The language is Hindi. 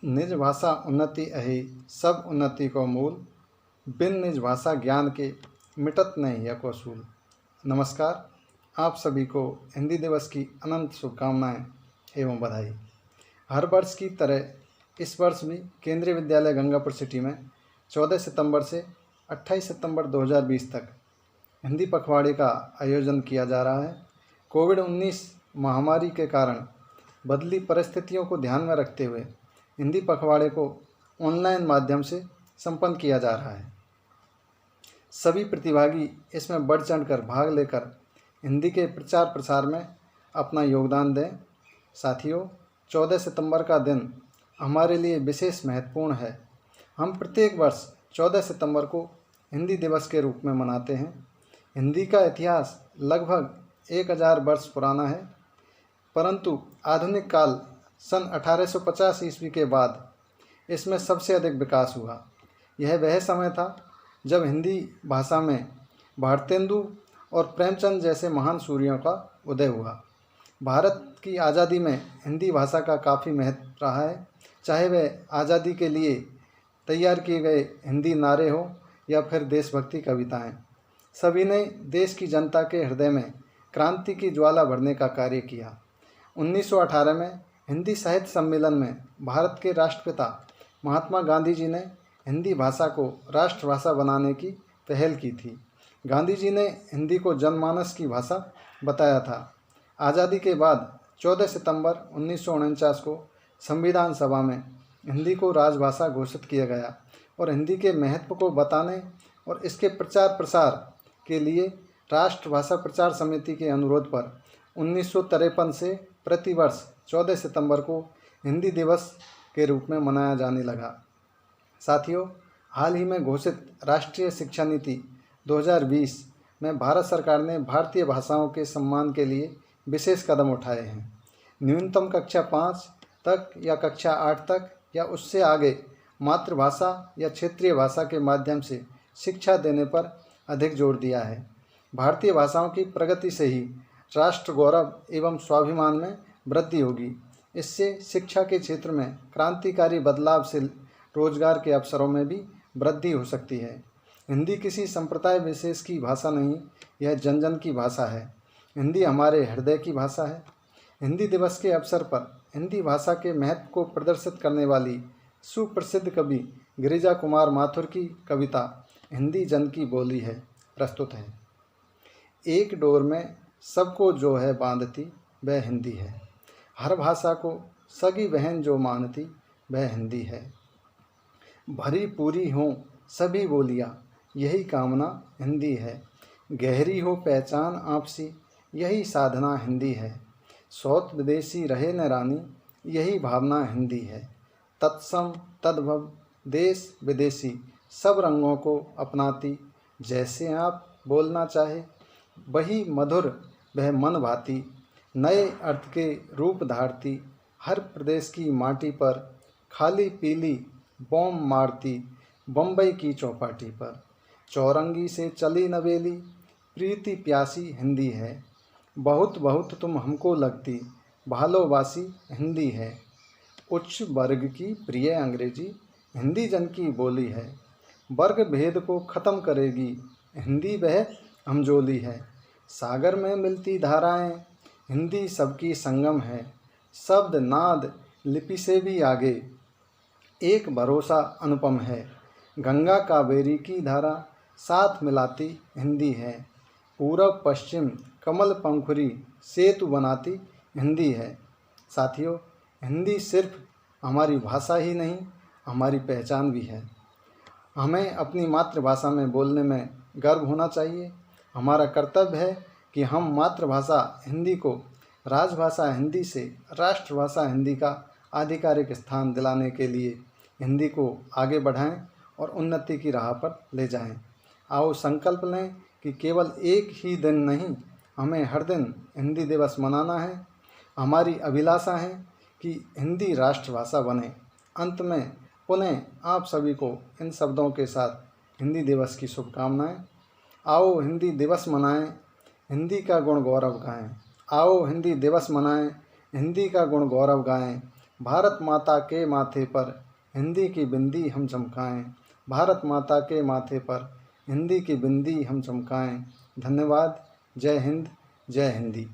निज भाषा उन्नति अहि सब उन्नति को मूल, बिन निज भाषा ज्ञान के मिटत नहीं यह को सूल। नमस्कार, आप सभी को हिंदी दिवस की अनंत शुभकामनाएं एवं बधाई। हर वर्ष की तरह इस वर्ष भी केंद्रीय विद्यालय गंगापुर सिटी में 14 सितंबर से 28 सितंबर 2020 तक हिंदी पखवाड़े का आयोजन किया जा रहा है। कोविड-19 महामारी के कारण बदली परिस्थितियों को ध्यान में रखते हुए हिंदी पखवाड़े को ऑनलाइन माध्यम से संपन्न किया जा रहा है। सभी प्रतिभागी इसमें बढ़ चढ़कर भाग लेकर हिंदी के प्रचार प्रसार में अपना योगदान दें। साथियों, 14 सितंबर का दिन हमारे लिए विशेष महत्वपूर्ण है। हम प्रत्येक वर्ष 14 सितंबर को हिंदी दिवस के रूप में मनाते हैं। हिंदी का इतिहास लगभग 1000 वर्ष पुराना है, परंतु आधुनिक काल सन 1850 ईस्वी के बाद इसमें सबसे अधिक विकास हुआ। यह वह समय था जब हिंदी भाषा में भारतेंदु और प्रेमचंद जैसे महान सूर्यों का उदय हुआ। भारत की आज़ादी में हिंदी भाषा का काफ़ी महत्व रहा है, चाहे वह आज़ादी के लिए तैयार किए गए हिंदी नारे हो या फिर देशभक्ति कविताएं। सभी ने देश की जनता के हृदय में क्रांति की ज्वाला भरने का कार्य किया। 1918 में हिंदी साहित्य सम्मेलन में भारत के राष्ट्रपिता महात्मा गांधी जी ने हिंदी भाषा को राष्ट्रभाषा बनाने की पहल की थी। गांधी जी ने हिंदी को जनमानस की भाषा बताया था। आज़ादी के बाद 14 सितंबर 1949 को संविधान सभा में हिंदी को राजभाषा घोषित किया गया और हिंदी के महत्व को बताने और इसके प्रचार प्रसार के लिए राष्ट्रभाषा प्रचार समिति के अनुरोध पर 1953 से प्रतिवर्ष 14 सितंबर को हिंदी दिवस के रूप में मनाया जाने लगा। साथियों, हाल ही में घोषित राष्ट्रीय शिक्षा नीति 2020 में भारत सरकार ने भारतीय भाषाओं के सम्मान के लिए विशेष कदम उठाए हैं। न्यूनतम कक्षा 5 तक या कक्षा 8 तक या उससे आगे मातृभाषा या क्षेत्रीय भाषा के माध्यम से शिक्षा देने पर अधिक जोर दिया है। भारतीय भाषाओं की प्रगति से ही राष्ट्र गौरव एवं स्वाभिमान में वृद्धि होगी। इससे शिक्षा के क्षेत्र में क्रांतिकारी बदलाव से रोजगार के अवसरों में भी वृद्धि हो सकती है। हिंदी किसी संप्रदाय विशेष की भाषा नहीं, यह जन जन की भाषा है। हिंदी हमारे हृदय की भाषा है। हिंदी दिवस के अवसर पर हिंदी भाषा के महत्व को प्रदर्शित करने वाली सुप्रसिद्ध कवि गिरिजा कुमार माथुर की कविता हिंदी जन की बोली है प्रस्तुत है। एक डोर में सबको जो है बांधती वह हिंदी है, हर भाषा को सगी बहन जो मानती वह हिंदी है। भरी पूरी हों सभी बोलियाँ यही कामना हिंदी है, गहरी हो पहचान आपसी यही साधना हिंदी है। सौत विदेशी रहे न रानी यही भावना हिंदी है। तत्सम तद्भव देश विदेशी सब रंगों को अपनाती, जैसे आप बोलना चाहे वही मधुर वह मन भाती। नए अर्थ के रूप धारती हर प्रदेश की माटी पर, खाली पीली बॉम्ब मारती बम्बई की चौपाटी पर। चौरंगी से चली नवेली प्रीति प्यासी हिंदी है, बहुत बहुत तुम हमको लगती भालोबासी हिंदी है। उच्च वर्ग की प्रिय अंग्रेजी हिंदी जन की बोली है, वर्ग भेद को ख़त्म करेगी हिंदी वह हमजोली है। सागर में मिलती धाराएं हिंदी सबकी संगम है, शब्द नाद लिपि से भी आगे एक भरोसा अनुपम है। गंगा कावेरी की धारा साथ मिलाती हिंदी है, पूरब पश्चिम कमल पंखुरी सेतु बनाती हिंदी है। साथियों, हिंदी सिर्फ हमारी भाषा ही नहीं, हमारी पहचान भी है। हमें अपनी मातृभाषा में बोलने में गर्व होना चाहिए। हमारा कर्तव्य है कि हम मातृभाषा हिंदी को राजभाषा हिंदी से राष्ट्रभाषा हिंदी का आधिकारिक स्थान दिलाने के लिए हिंदी को आगे बढ़ाएं और उन्नति की राह पर ले जाएं। आओ संकल्प लें कि केवल एक ही दिन नहीं, हमें हर दिन हिंदी दिवस मनाना है। हमारी अभिलाषा है कि हिंदी राष्ट्रभाषा बने। अंत में पुनः आप सभी को इन शब्दों के साथ हिंदी दिवस की शुभकामनाएं। आओ हिंदी दिवस मनाएं, हिंदी का गुण गौरव गाएं। आओ हिंदी दिवस मनाएं, हिंदी का गुण गौरव गाएं। भारत माता के माथे पर हिंदी की बिंदी हम चमकाएं। भारत माता के माथे पर हिंदी की बिंदी हम चमकाएं। धन्यवाद। जय हिंद, जय हिंदी।